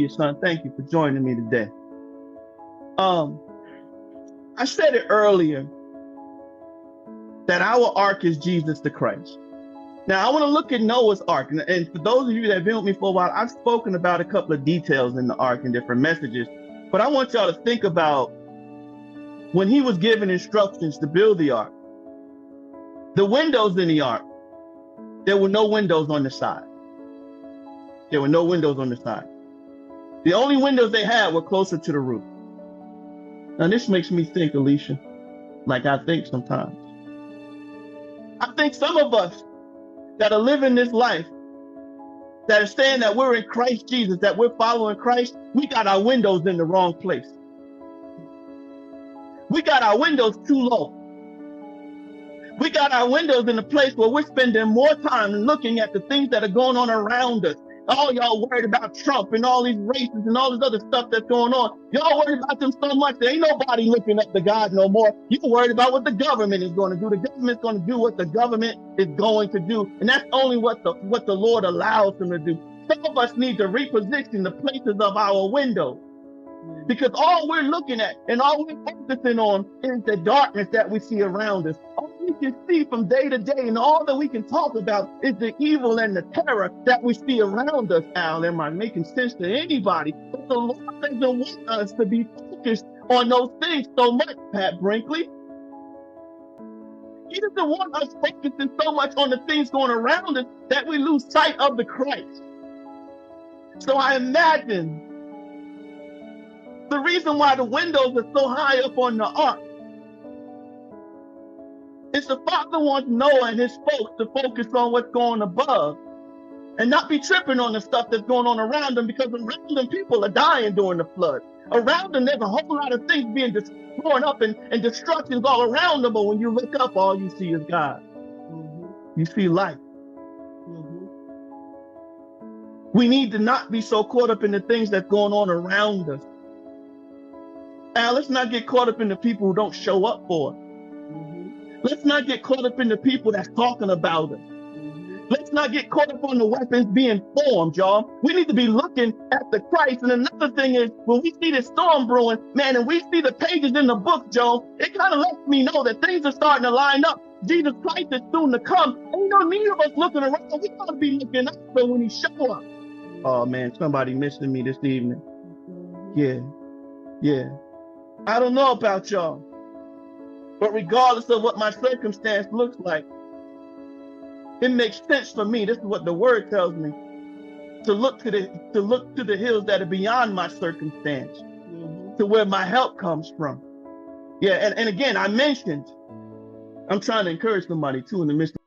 you, son. Thank you for joining me today. I said it earlier that our ark is Jesus the Christ. Now, I want to look at Noah's ark. And for those of you that have been with me for a while, I've spoken about a couple of details in the ark in different messages. But I want y'all to think about when he was given instructions to build the ark. The windows in the ark, there were no windows on the side. There were no windows on the side. The only windows they had were closer to the roof. Now, this makes me think, Alicia, like I think sometimes. I think some of us that are living this life, that are saying that we're in Christ Jesus, that we're following Christ, we got our windows in the wrong place. We got our windows too low. We got our windows in a place where we're spending more time looking at the things that are going on around us. All y'all worried about Trump and all these races and all this other stuff that's going on. Y'all worried about them so much that ain't nobody looking up to God no more. You're worried about what the government is going to do. The government's going to do what the government is going to do. And that's only what the Lord allows them to do. Some of us need to reposition the places of our windows. Because all we're looking at and all we're focusing on is the darkness that we see around us. All we can see from day to day and all that we can talk about is the evil and the terror that we see around us. Al, am I making sense to anybody? But the Lord doesn't want us to be focused on those things so much, Pat Brinkley. He doesn't want us focusing so much on the things going around us that we lose sight of the Christ. So I imagine the reason why the windows are so high up on the ark is the Father wants Noah and his folks to focus on what's going above and not be tripping on the stuff that's going on around them, because around them people are dying during the flood. Around them there's a whole lot of things being torn up and destructions all around them, but when you look up, all you see is God. You see life. We need to not be so caught up in the things that's going on around us. Now, let's not get caught up in the people who don't show up for us. Let's not get caught up in the people that's talking about us. Let's not get caught up on the weapons being formed, y'all. We need to be looking at the Christ. And another thing is, when we see this storm brewing, man, and we see the pages in the book, Joe, it kind of lets me know that things are starting to line up. Jesus Christ is soon to come. Ain't no need of us looking around. We got to be looking up for when he show up. Oh, man, somebody missing me this evening. Yeah. I don't know about y'all, but regardless of what my circumstance looks like, it makes sense for me. This is what the word tells me, to look to the hills that are beyond my circumstance, to where my help comes from. Yeah, and again, I mentioned, I'm trying to encourage somebody too in the midst of